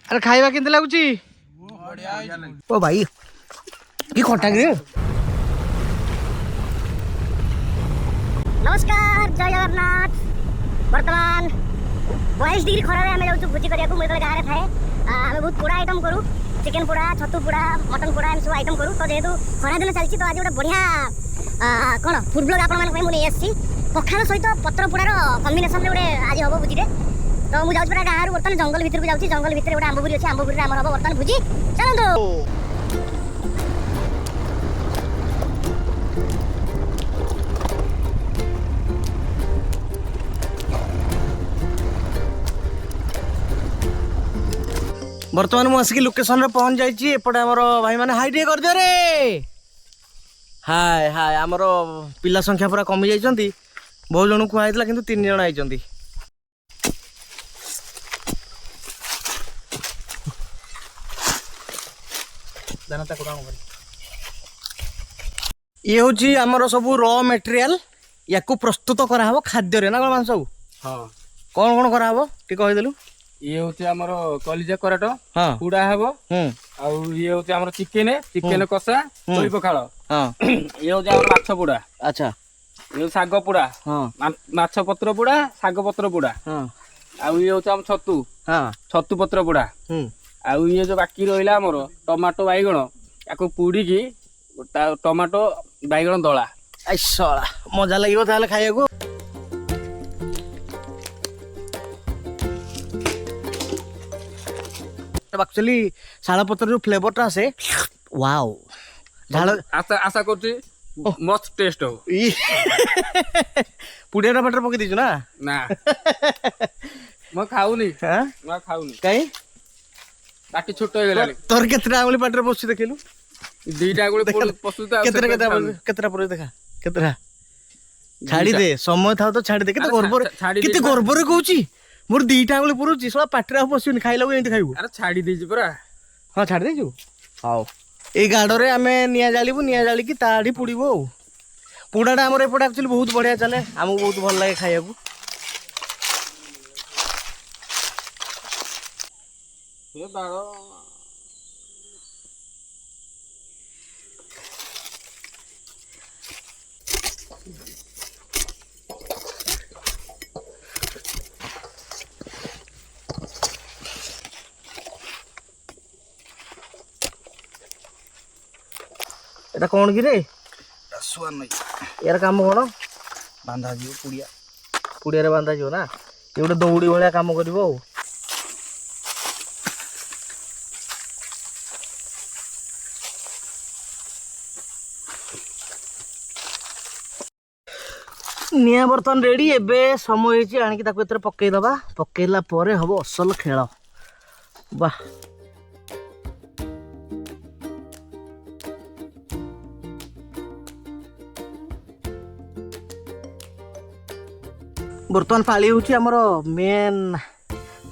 अरे खाइबा केमती लागुची ओ भाई की खटा गे। नमस्कार जय जगन्नाथ। वर्तमान 22 डिग्री खरा आम जाऊँ भोजी करा गाँव में थाए आम बहुत पोड़ा आइटम करूँ चिकेन पोड़ा छतु पोड़ा मटन पोड़ा एम सब आइटम करूँ। तो जेहेतु खरा दिन चलती तो आज गोटे बढ़िया कौन फुड ब्लॉग आपको मुझे नहीं पखाल सहित पत्र पोड़ार कम्बिनेसन गोटे आज हम भोजी तो मुझे जाऊँ गाँव बर्तमान जंगल भितर को जाऊँ जंगल भितर गोटे आंबुरी अच्छे आंबुरी आम हम बर्तमान भोजी चलते। बर्तमान मुझे आसिक लोकेशन रे पहुंच जाइए। एपटे आमर भाई मैंने हाई टे कर दियो रे। हाय हाय आमर पिला संख्या पूरा कमी जाइछंती। बहुत जन को आइतला किंतु 3 जन आइछंती। दानाता कोडा मोबाइल ये होची आमर सब रॉ मटेरियल याकू प्रस्तुत करा हबो खाद्य रे ना कोन मांस सब। हां कोन कोन करा हबो टी कहि देलु। ये होचे हमर कलिजा कराटो हां पुडा हबो आ ये होचे हमर चिकेन कसा दही पखाळ। हां ये होचे हमर माछ पुडा। अच्छा ये साग पुडा। हां माछ पत्र पुडा साग पत्र पुडा। हां आ ये होचे हम छतु। हां छतु पत्र पुडा। आ ये जो बाकी रहिला हमर टमाटो बाइगण याको पुडी की टमाटो बाइगण दळा ऐसा मजा लागिबो ताले खाइयाको। एक्चुअली शाला पत्र जो फ्लेवरटा आसे वाओ झाल आशा आशा करछि मस्त टेस्ट हो। पुडियाटा बटर पके दिछु ना ना म खाउनी। हां म खाउनी काई बाकी छोट हो गेलानी। तोर केतरा आंगुली पाटर बसु देखिलु दुईटा आंगुली पसुता केतरा पर देखा केतरा छाड़ी दे समय था तो छाड़ी दे केते गर्व रे कहूची मोर दुईटा आंगुली पुरुची सला पाटरा पसुनी खाइला एंती खाइबो। अरे छाड़ी देजी परा। हां छाड़ी देजु हाउ ए गाडो रे आमे निया जालिबो निया जाली की ताडी पुडीबो। पुडाटा हमर एपट एक्चुअली बहुत बढ़िया चले हमको बहुत भल लागे खाइयाको। ए बारो एटा कौन कि रे सुआन नहीं यार काम कौन बांधा जीव पुड़िया पुड़िया रे बांधा जो ना ये गोटे दौड़ी भाया काम करिवो। निया बर्तन रेडी एबे समय होइची आनी ताको एतर पक्कै दबा पक्कैला परे हबो असल खेल वाह। बर्तमान पाली हूँ आमर मेन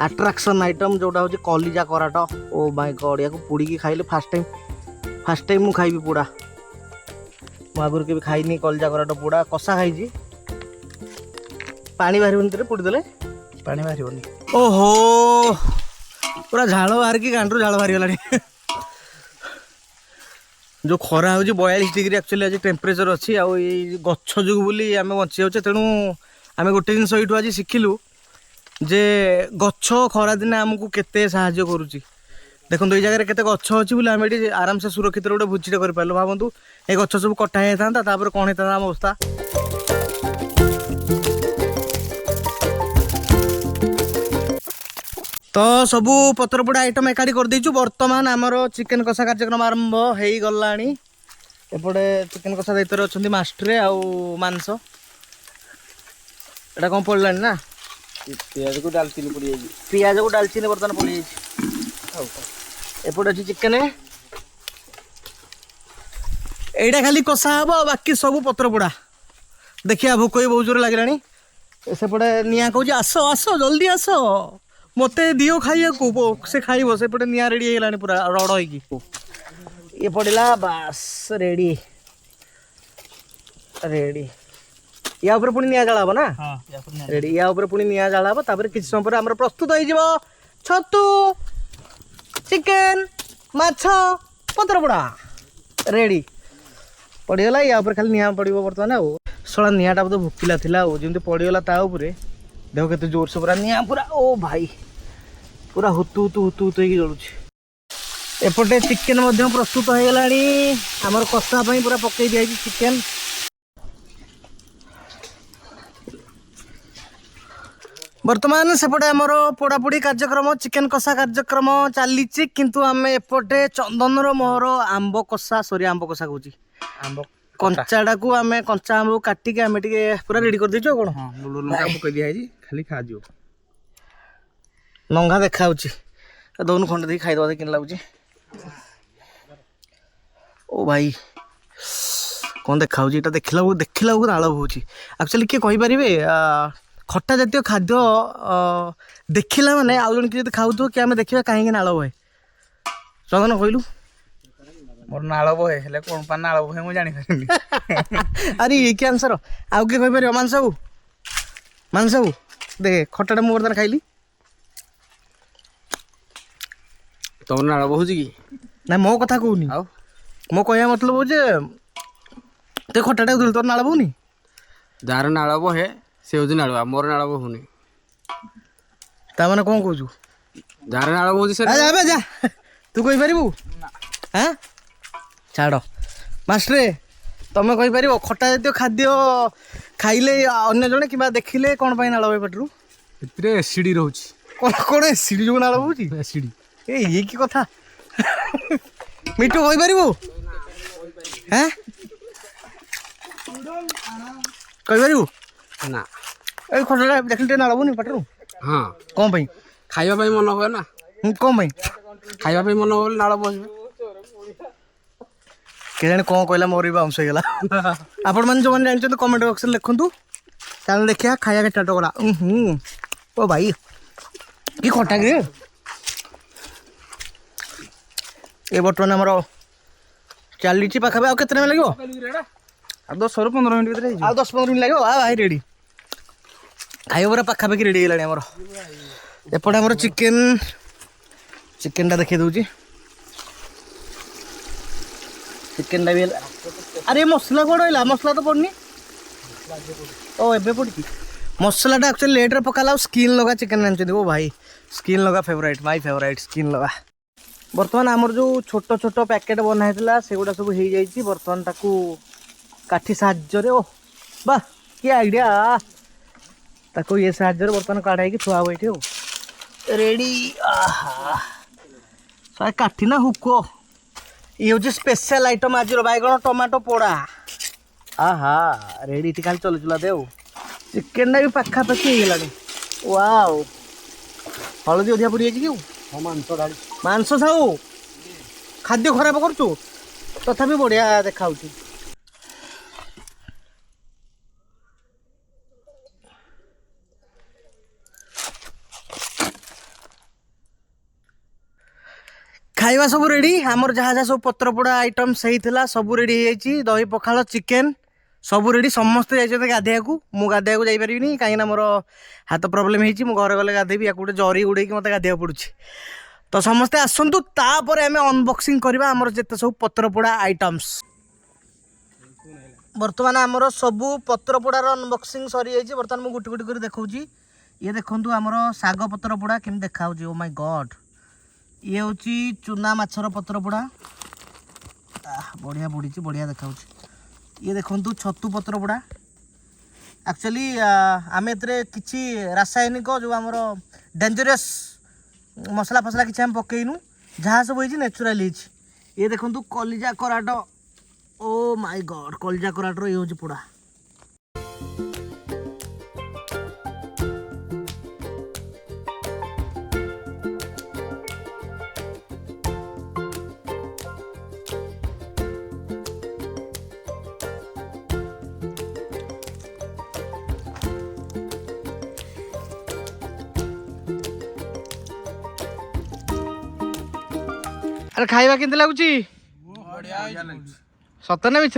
अट्राक्शन आइटम जोटा हूँ कलिजा कराट। ओ माय गॉड या पोड़ी की खाइले फास्ट टाइम मु खाइबी पोड़ा मु आगुरी के खाइनी कलिजा कराट पोड़ा कषा खाई पानी बाहर भितर पोड़ी देले पानी बाहर। ओहो पूरा झाल बाहर की गांडू झाल बाहरी गलानी। जो खरा हूँ 42 डिग्री एक्चुअली आज टेम्परेचर अच्छी आ गछ जो बोली आम बची जाऊे तेणु आम गोटे जिन यू आज शिखिलु जे गछ खरा दिन आमको केते साहाय्य करुच्ची। देखो ये जगह केते गछ अच्छी बोले आम ये आराम से सुरक्षित गोटे भोजीटे कर पार्लु। भावतु ये गछ सब कटा होता कौन होता आम अवस्था। तो सबू पत्रपोड़ा आइटम एकाठी कर देचु। वर्तमान आमर चिकेन कषा कार्यक्रम आरंभ हो गलानी। एपटे चिकेन कषा दायित्व अच्छा मास्टरे आउ मांस एटा कौन पड़ला ना पियाज को डालचीनी पड़ी जाई पियाज को डालचीनी बर्तन पड़ी जाई। एपटे अच्छी चिकेन एटा खाली कषा हबो बाकी सब पत्रपोड़ा देखिया भोक ही बहुत जोर लगे। सेपटे निया कहूँ आस आस जल्दी आस मते दियो खाइया को से खाइबो। सेपटे निया रेडी हेलानी पूरा रड़ होइकी ये पड़ला बास रेडी रेडी या ऊपर पुणी निया जला ना रेडी या ऊपर पुणी निया जला तापर किसी समय पर हमर प्रस्तुत हो जिवो छतु चिकन माछ पत्रपोड़ा रेडी पड़गला या ऊपर खाली निया पड़ो बर्तमान आउ सला नियाटा तो भुकिला थिला जमी पड़गला ता उपरे देख केते जोर से पूरा निया पूरा ओ भाई पूरा हुतु हुतु हुतु हुतु होगी जलुଛି एपटे चिकेन मध्य प्रस्तुत हो गलानी हमर कसा पई पूरा पकई दिया चिकेन वर्तमान सेपटे आमर पोड़ापोड़ी कार्यक्रम चिकेन कषा कार्यक्रम चली किंतु आम एपटे चंदन मोहर आंब कषा सॉरी आंब कषा कहूँ आंब कंचाटा को आम कंचा आंब काटिक आम पूरा रेडी कर देचो कौन पकई दिया खाली खा जो नंगा देखा दौन खंड देखिए खाईदे कि लगुच ओ भाई कौन देखा देखला नाल हूँ एक्चुअली किए कहींपारे खट्टा जातीय खाद्य देखला माने आउ जन कि खाऊ कि आम देखा कहीं नाल बहे चंदन कहलु मोर नाल बहे हेले कौन पा नाल बहे मुझे जानी अरे ये क्या आंसर आउ किए कहींपार मानस बाबू देखे खट्टा मुझे बर्तमान खाइली तुम नाल बहुच कि ना मो कथा कहूनी मो कह मतलब जे ते खट्टा देल तोर नाल बहुनी जार नाल बहे से हूँ नाल मोर नाल बहुनी ताने कौन कहू जार नाल बहु से जा तू कही पारू हाँ छाड़ मास्टरे तुम कहीपर खट्टा जातीय खाद्य खाइले अन्य जड़े कि देखिले कौन पाई नाल पेटरू एसिड रोच कौन एसिड जो नाल बहुची एसिड ये कि कथा मिठू कही पारू हाँ कही पारू ना ए खटा देखिले नाल बहुनी पेटरू हाँ कौन पाई खाइबा पाई मन हुए ना कौन पाई खाइबा पाई मन हो नाल बसबे के जाने कौन कहला मोर भी बाउंस हो गला आपण मन जो मन जानते कमेंट बॉक्स में लिखंतु चल देखिया खाया के स्टार्ट करा ओ भाई की खटा के ए बर्तमान हमर चली पाखापी आ केतना लगे आ 10 ରୁ 15 मिनट भीतर आ 10-15 मिनट लगे आ भाई रेडी खाइबा पूरा पाखापाखि रेडी गलानी हमर एपटे हमर चिकेन टा देखै दउची चिकेन भी अरे मसला कौन रहा मसला तो पड़नी ओ एबे पड़ी मसलाटा एक्चुअली लेट्रे पकाला स्किन लगा चिकेन जानते ओ भाई स्किन लगा फेवराइट माय फेवराइट स्किन लगा बर्तमान आमर जो छोट छोट पैकेट बनाई से गुड़ा सब हो जाइए बर्तमान ताकू काठी साहाଯ୍य ओ बा कि आइडिया ताकू ये साहाଯ୍य बर्तमान काढ़ाई थुआ बैठे हो रेडी आहा काठी ना हुको ये हूँ स्पेशल आइटम आज बैगण टमाटो पोड़ा आहा रेडी खाली चल चला दे चिकेन भी पाखापाखि हो गला वाओ हलदी अधिका पड़ी जाइए कि मांस साऊ खाद्य खराब करूँ तथापि बढ़िया देखा खाइबा सब रेडी आमर जहाँ जहाँ सब पत्रपोड़ा आइटम सही थिला सब रेडी हो दही पखाल चिकेन सब रेडी समस्ते जाइए गाधेया मु गाधेया जापरि कहीं मोर हाथ प्रोब्लेम हो घर गले गाधेबी या गोटे जरी उड़े मत गाधेया पड़ू तो समस्ते आसतु तापर आम अनबॉक्सिंग करवा आमर जिते सब पत्रपोड़ा आइटम्स बर्तमान आमर सबू पत्रपोड़ार अनबॉक्सिंग सरी जाइए बर्तमान मुझे गुटी गुटी कर देखा ये देखूँ आमर साग पत्रपोड़ा केमी देखा ओ माय गॉड ये हूँ चूना माछर पत्रपोड़ा बढ़िया बढ़ी बढ़िया देखा ये देखु छतु पत्रपोड़ा एक्चुअली आम किसी रासायनिक जो आमर डेंजरस मसला फसला किसी आम पकईनु जहाँ सब होती नेचुराली ये देखु कलिजा कराट ओ माय गॉड कलिजा कराटर ये हूँ पोड़ा अरे खाइबा केमती लगुच सत ना मिछ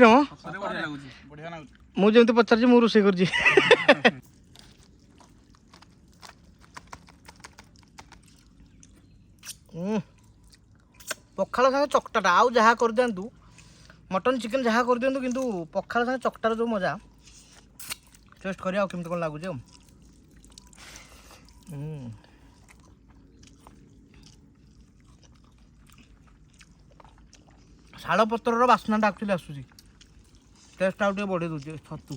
ମୁଁ ଯେମିତି ପଚାରୁଛି ମୁଁ ରୋଷେଇ କରୁଛି। ପଖାଳ ସାଙ୍ଗେ ଚକଟାଟା ଆଉ ଯାହା କରିଦିଅନ୍ତୁ ମଟନ୍ ଚିକେନ୍ ଯାହା କରିଦିଅନ୍ତୁ କିନ୍ତୁ ପଖାଳ ସାଙ୍ଗେ ଚକଟାର ଯେଉଁ ମଜା ଟେଷ୍ଟ କରିବା ଆଉ କେମିତି କ'ଣ ଲାଗୁଛି ଆଉ। ଶାଳ ପତ୍ରର ବାସ୍ନାଟା ଆକ୍ଚୁଆଲି ଆସୁଛି ଟେଷ୍ଟ ଆଉ ଟିକେ ବଢ଼େଇ ଦେଉଛି ଛତୁ।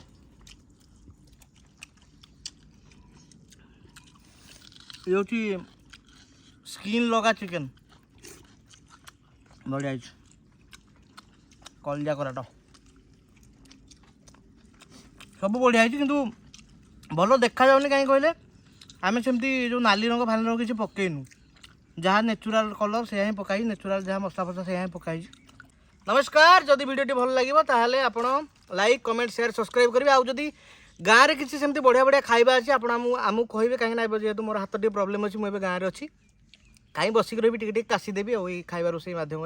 ଇଏ ହେଉଛି ସ୍କିନ୍ ଲଗା ଚିକେନ୍ ବଢ଼ିଆ ହେଇଛି କଲିଜା କରାଟ ସବୁ ବଢ଼ିଆ ହେଇଛି କିନ୍ତୁ ଭଲ ଦେଖାଯାଉନି କାହିଁକି କହିଲେ ଆମେ ସେମିତି ଯେଉଁ ନାଲି ରଙ୍ଗ ଫାଲି ରଙ୍ଗ କିଛି ପକେଇନୁ ଯାହା ନ୍ୟାଚୁରାଲ୍ କଲର୍ ସେୟା ହିଁ ପକାଇ ନ୍ୟାଚୁରାଲ୍ ଯାହା ମସଲା ଫସଲା ସେୟା ହିଁ ପକାଇଛି। नमस्कार जदि वीडियो भल लगे ताहले आपण लाइक कमेंट शेयर सब्सक्राइब करेंगे आउ जदि गाँव में किसी सेमती बढ़िया बढ़िया खाଇବା अच्छे आप आमको कहे कहीं जेहतु मोर हाथ टे प्रोब्लेम अच्छी मुझे गाँव में अच्छी कहीं बसिक रही टिके काशीदेवी खाଇବା रोषेई मध्यम।